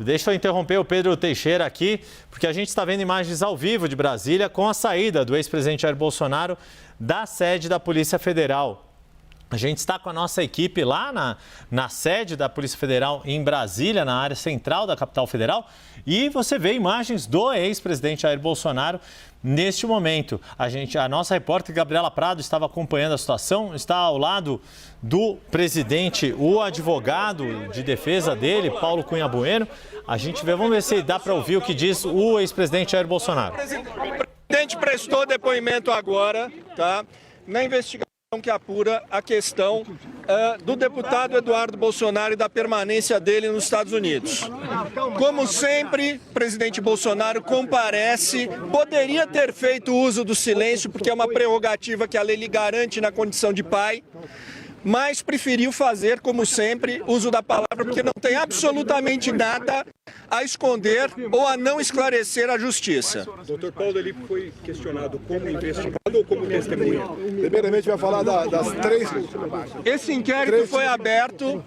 deixa eu interromper o Pedro Teixeira aqui, porque a gente está vendo imagens ao vivo de Brasília com a saída do ex-presidente Jair Bolsonaro da sede da Polícia Federal. A gente está com a nossa equipe lá na sede da Polícia Federal em Brasília, na área central da capital federal, e você vê imagens do ex-presidente Jair Bolsonaro neste momento. A nossa repórter Gabriela Prado estava acompanhando a situação, está ao lado do presidente, o advogado de defesa dele, Paulo Cunha Bueno. Vamos ver se dá para ouvir o que diz o ex-presidente Jair Bolsonaro. O presidente prestou depoimento agora, tá? Na investigação que apura a questão do deputado Eduardo Bolsonaro e da permanência dele nos Estados Unidos. Como sempre, o presidente Bolsonaro comparece, poderia ter feito uso do silêncio, porque é uma prerrogativa que a lei lhe garante na condição de pai, mas preferiu fazer, como sempre, uso da palavra, porque não tem absolutamente nada a esconder ou a não esclarecer a justiça. Doutor Paulo, ele foi questionado como investigado ou como testemunha? Primeiramente vai falar das três... Esse inquérito foi aberto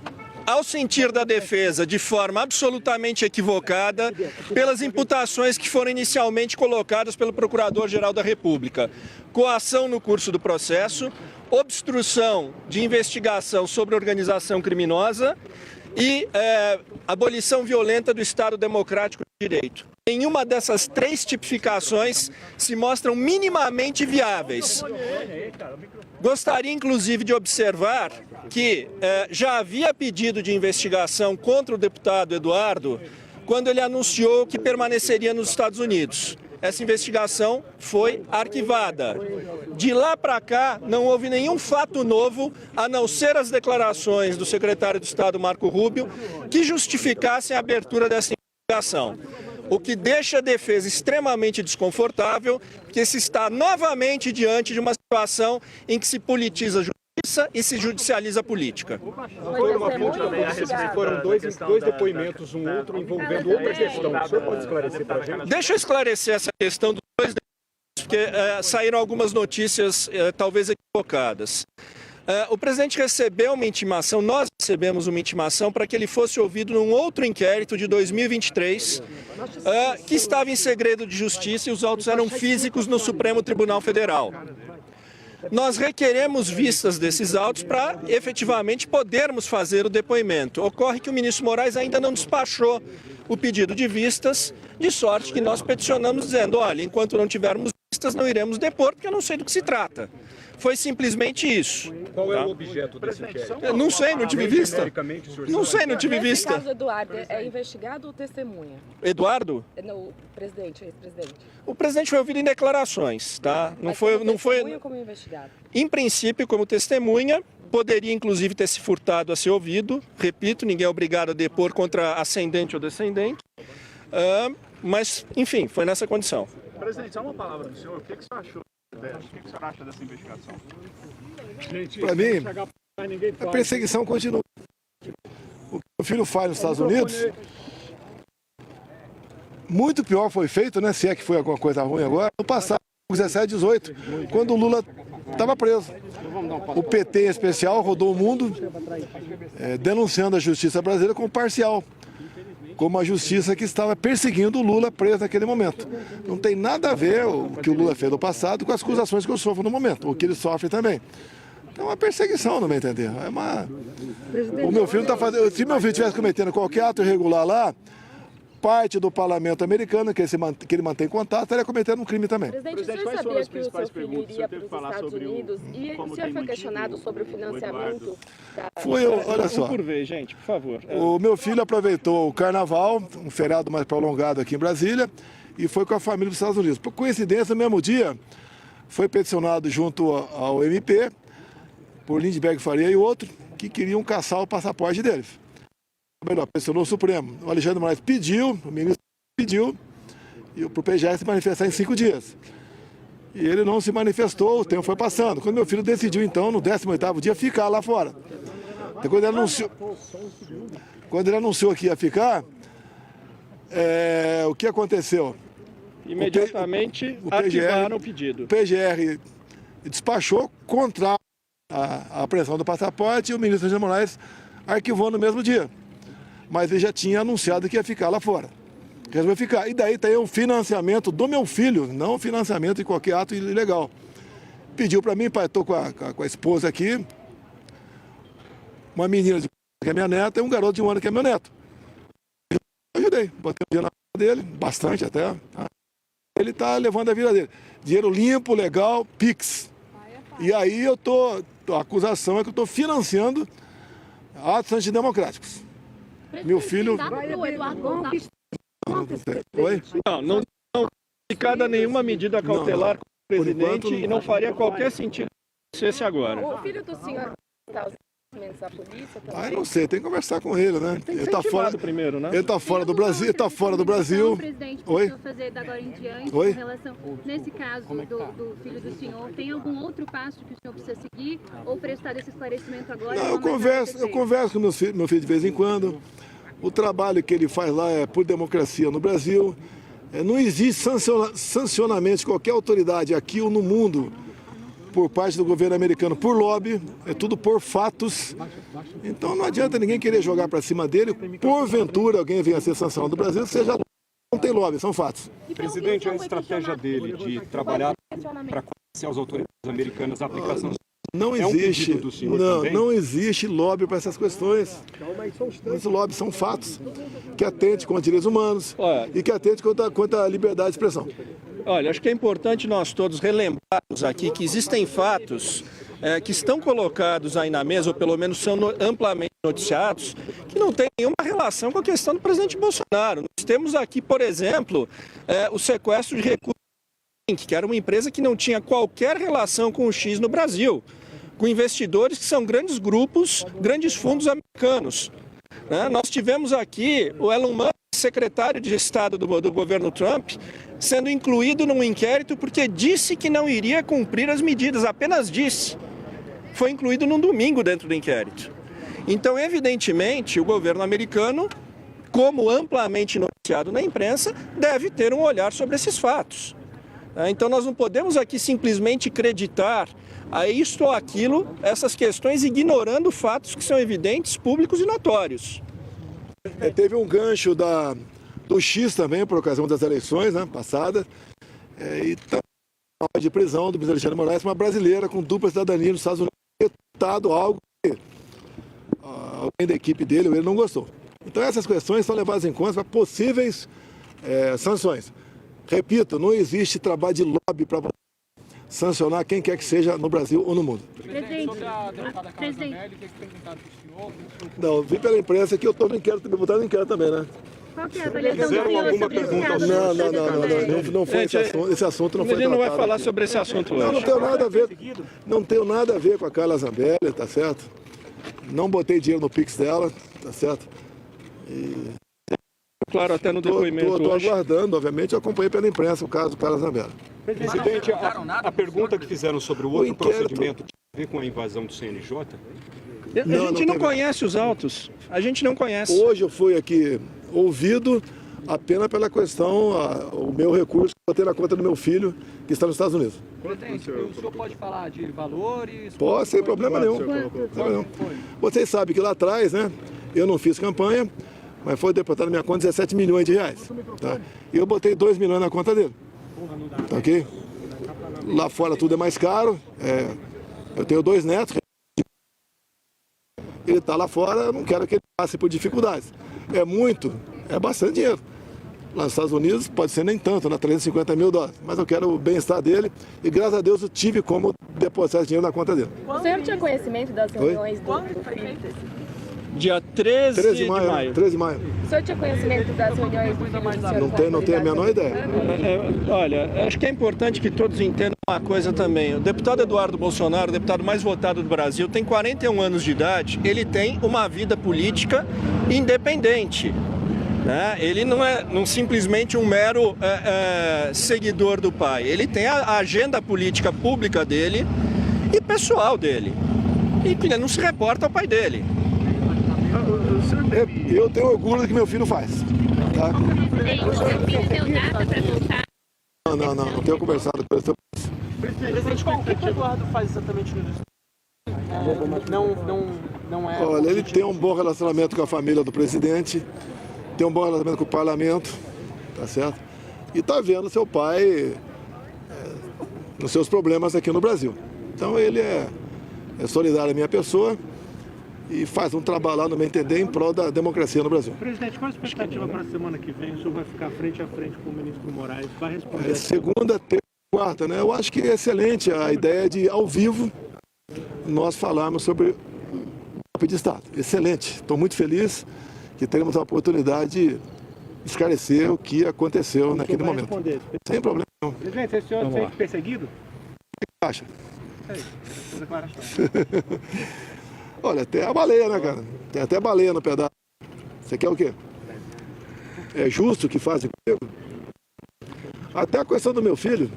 ao sentir da defesa de forma absolutamente equivocada pelas imputações que foram inicialmente colocadas pelo Procurador-Geral da República. Coação no curso do processo, obstrução de investigação sobre organização criminosa e abolição violenta do Estado Democrático de Direito. Nenhuma dessas três tipificações se mostram minimamente viáveis. Gostaria, inclusive, de observar que já havia pedido de investigação contra o deputado Eduardo quando ele anunciou que permaneceria nos Estados Unidos. Essa investigação foi arquivada. De lá para cá, não houve nenhum fato novo, a não ser as declarações do secretário de Estado, Marco Rubio, que justificassem a abertura dessa investigação. O que deixa a defesa extremamente desconfortável, porque se está novamente diante de uma situação em que se politiza a justiça e se judicializa a política. Foram dois depoimentos, um outro envolvendo outra questão. O senhor pode esclarecer para a gente? Deixa eu esclarecer essa questão dos dois depoimentos, porque saíram algumas notícias talvez equivocadas. O presidente recebeu uma intimação, nós recebemos uma intimação para que ele fosse ouvido num outro inquérito de 2023, que estava em segredo de justiça e os autos eram físicos no Supremo Tribunal Federal. Nós requeremos vistas desses autos para efetivamente podermos fazer o depoimento. Ocorre que o ministro Moraes ainda não despachou o pedido de vistas, de sorte que nós peticionamos dizendo, olha, enquanto não tivermos vistas não iremos depor, porque eu não sei do que se trata. Foi simplesmente isso. Qual é o objeto desse inquérito? Eu não sei, não tive vista. Não sei, não tive vista. Nesse caso, Eduardo, é investigado ou testemunha? Eduardo? O presidente, ex-presidente. O presidente foi ouvido em declarações, tá? Não foi. Como investigado? Em princípio, como testemunha, poderia inclusive ter se furtado a ser ouvido. Repito, ninguém é obrigado a depor contra ascendente ou descendente. Mas, enfim, foi nessa condição. Presidente, só uma palavra do senhor. O que o senhor achou? O que o senhor acha dessa investigação? Para mim, a perseguição continua. O que o filho faz nos Estados Unidos, muito pior foi feito, né? Se é que foi alguma coisa ruim agora, no passado, 17, 18, quando o Lula estava preso. O PT em especial rodou o mundo denunciando a justiça brasileira como parcial, como a justiça que estava perseguindo o Lula preso naquele momento. Não tem nada a ver o que o Lula fez no passado com as acusações que eu sofro no momento, o que ele sofre também. Então é uma perseguição, não me entender. O meu filho está fazendo. Se meu filho estivesse cometendo qualquer ato irregular lá, parte do parlamento americano, que ele mantém contato, estaria cometendo um crime também. Presidente, o senhor sabia que o seu filho iria para os Estados Unidos e o senhor foi questionado sobre o financiamento? Olha só. Por vez, gente, por favor. O meu filho aproveitou o carnaval, um feriado mais prolongado aqui em Brasília, e foi com a família para os Estados Unidos. Por coincidência, no mesmo dia, foi peticionado junto ao MP, por Lindbergh Faria e outro, que queriam caçar o passaporte deles. Melhor, pressionou o Supremo. O Alexandre de Moraes pediu, o ministro pediu, para o PGR se manifestar em 5 dias. E ele não se manifestou, o tempo foi passando. Quando meu filho decidiu, então, no 18º dia, ficar lá fora. Então, quando ele anunciou que ia ficar, o que aconteceu? Imediatamente ativaram o pedido. O PGR despachou contra a apreensão do passaporte e o ministro Alexandre de Moraes arquivou no mesmo dia. mas ele já tinha anunciado que ia ficar lá fora. Resolveu ficar. E daí tem o financiamento do meu filho, não o financiamento de qualquer ato ilegal. Pediu para mim, pai, estou com a esposa aqui, uma menina de que é minha neta e um garoto de 1 ano que é meu neto. Eu ajudei, botei o dinheiro na conta dele, bastante até. Ele está levando a vida dele. Dinheiro limpo, legal, Pix. E aí a acusação é que eu estou financiando atos antidemocráticos. Meu filho... Oi? Não aplicada nenhuma medida cautelar com o presidente e não faria qualquer sentido se esse agora. O filho do senhor está os documentos da polícia também? Ah, eu não sei, tem que conversar com ele, né? Ele está fora primeiro, né? Ele está fora do Brasil, ele está fora do Brasil. Presidente, Oi? fazer da agora em diante, Oi? em relação, nesse caso do filho do senhor, tem algum outro passo que o senhor precisa seguir ou prestar esse esclarecimento agora? Não, eu converso com meu filho de vez em quando. O trabalho que ele faz lá é por democracia no Brasil. Não existe sancionamento de qualquer autoridade aqui ou no mundo por parte do governo americano por lobby, é tudo por fatos. Então não adianta ninguém querer jogar para cima dele. Porventura alguém venha a ser sancionado no Brasil, seja não tem lobby, são fatos. Presidente, a estratégia dele de trabalhar para convencer as autoridades americanas a aplicação... Não existe, não existe lobby para essas questões. Esses lobbies são fatos que atente contra direitos humanos e que atente contra a liberdade de expressão. Olha, acho que é importante nós todos relembrarmos aqui que existem fatos que estão colocados aí na mesa, ou pelo menos são amplamente noticiados, que não têm nenhuma relação com a questão do presidente Bolsonaro. Nós temos aqui, por exemplo, o sequestro de recursos, que era uma empresa que não tinha qualquer relação com o X no Brasil, com investidores que são grandes grupos, grandes fundos americanos. Nós tivemos aqui o Elon Musk, secretário de Estado do governo Trump, sendo incluído num inquérito porque disse que não iria cumprir as medidas, apenas disse. Foi incluído num domingo dentro do inquérito. Então, evidentemente, o governo americano, como amplamente noticiado na imprensa, deve ter um olhar sobre esses fatos. Então nós não podemos aqui simplesmente acreditar a isto ou aquilo, essas questões, ignorando fatos que são evidentes, públicos e notórios. Teve um gancho do X também, por ocasião das eleições passadas, e de prisão do ministro Alexandre de Moraes, uma brasileira com dupla cidadania nos Estados Unidos, tentado algo que alguém da equipe dele ou ele não gostou. Então essas questões são levadas em conta para possíveis sanções. Repito, não existe trabalho de lobby para sancionar quem quer que seja no Brasil ou no mundo. Presidente. Não, vi pela imprensa que eu estou no inquérito, me botaram no inquérito também, né? Qual que é a avaliação do senhor alguma sobre esse pergunta caso? Não foi esse assunto, não foi Ele não vai tratado falar aqui. sobre esse assunto hoje. Não tenho nada a ver com a Carla Zambelli, tá certo? Não botei dinheiro no Pix dela, tá certo? Claro, até no depoimento Estou hoje. aguardando, obviamente, eu acompanhei pela imprensa o caso do Carla Zambelli. Presidente, a pergunta que fizeram sobre o outro procedimento tem a ver com a invasão do CNJ? A gente não conhece os autos. A gente não conhece. Hoje eu fui aqui ouvido apenas pela questão, o meu recurso que eu botei na conta do meu filho, que está nos Estados Unidos. Presidente, o senhor pode falar de valores? Pode, sem problema nenhum. Vocês sabem que lá atrás, eu não fiz campanha, mas foi depositado na minha conta 17 milhões de reais. Tá? E eu botei 2 milhões na conta dele. Tá, ok? Lá fora tudo é mais caro. Eu tenho 2 netos. Ele está lá fora, eu não quero que ele passe por dificuldades. É bastante dinheiro. Lá nos Estados Unidos pode ser nem tanto, $350 mil. Mas eu quero o bem-estar dele e graças a Deus eu tive como depositar esse dinheiro na conta dele. O senhor tinha conhecimento das reuniões do filho? Dia 13 de maio. 13 de maio. O senhor tinha conhecimento das reuniões do filho do senhor? Não tenho a menor ideia. Olha, acho que é importante que todos entendam uma coisa também. O deputado Eduardo Bolsonaro, o deputado mais votado do Brasil, tem 41 anos de idade, ele tem uma vida política independente. Ele não é simplesmente um mero seguidor do pai. Ele tem a agenda política pública dele e pessoal dele. E ele não se reporta ao pai dele. Eu tenho orgulho do que meu filho faz. Tá? O seu filho deu data para voltar? Não tenho conversado com ele. Presidente, o que o Eduardo faz exatamente no não é... Olha, ele tem um bom relacionamento com a família do presidente, tem um bom relacionamento com o parlamento, tá certo? E está vendo seu pai nos seus problemas aqui no Brasil. Então ele é solidário à minha pessoa e faz um trabalho lá, no meu entender, em prol da democracia no Brasil. Presidente, qual a expectativa para a semana que vem? O senhor vai ficar frente a frente com o ministro Moraes? Vai responder? Segunda, terça, quarta, né? Eu acho que é excelente a ideia de, ao vivo, nós falarmos sobre o golpe de Estado. Excelente. Estou muito feliz que teremos a oportunidade de esclarecer o que aconteceu naquele momento. Responder. Sem problema nenhum. Presidente, esse senhor foi perseguido? O que acha? Declaração. Olha, até a baleia, né, cara? Tem até baleia no pedaço. Você quer o quê? É justo o que fazem comigo? Até a questão do meu filho,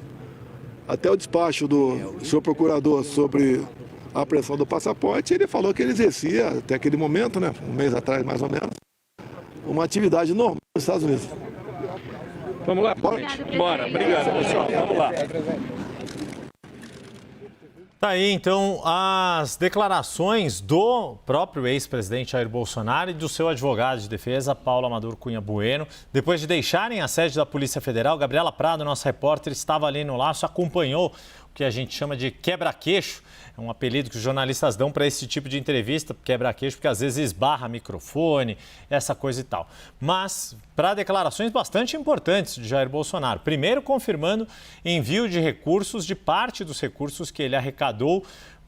até o despacho do senhor procurador sobre a apreensão do passaporte, ele falou que ele exercia, até aquele momento, né, um mês atrás mais ou menos, uma atividade normal nos Estados Unidos. Vamos lá, Bora. bora. Obrigado, pessoal. Vamos lá. Tá aí, então, as declarações do próprio ex-presidente Jair Bolsonaro e do seu advogado de defesa, Paulo Amador Cunha Bueno. Depois de deixarem a sede da Polícia Federal, Gabriela Prado, nossa repórter, estava ali no laço, acompanhou o que a gente chama de quebra-queixo. É um apelido que os jornalistas dão para esse tipo de entrevista, quebra-queixo, porque às vezes esbarra microfone, essa coisa e tal. Mas para declarações bastante importantes de Jair Bolsonaro. Primeiro, confirmando envio de recursos, de parte dos recursos que ele arrecadou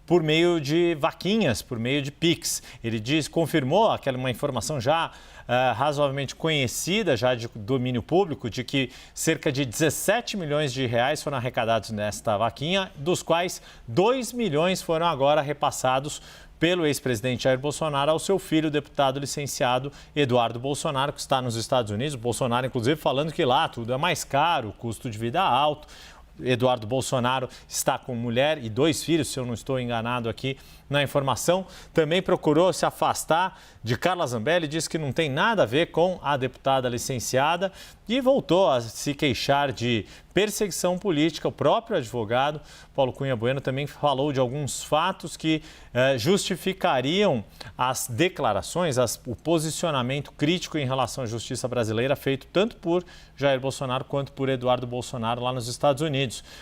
por meio de vaquinhas, por meio de Pix. Ele confirmou uma informação já razoavelmente conhecida, já de domínio público, de que cerca de 17 milhões de reais foram arrecadados nesta vaquinha, dos quais 2 milhões foram agora repassados pelo ex-presidente Jair Bolsonaro ao seu filho, o deputado licenciado Eduardo Bolsonaro, que está nos Estados Unidos. O Bolsonaro, inclusive, falando que lá tudo é mais caro, o custo de vida é alto. Eduardo Bolsonaro está com mulher e 2 filhos, se eu não estou enganado aqui na informação. Também procurou se afastar de Carla Zambelli, disse que não tem nada a ver com a deputada licenciada e voltou a se queixar de perseguição política. O próprio advogado, Paulo Cunha Bueno, também falou de alguns fatos que justificariam as declarações, o posicionamento crítico em relação à justiça brasileira feito tanto por Jair Bolsonaro quanto por Eduardo Bolsonaro lá nos Estados Unidos.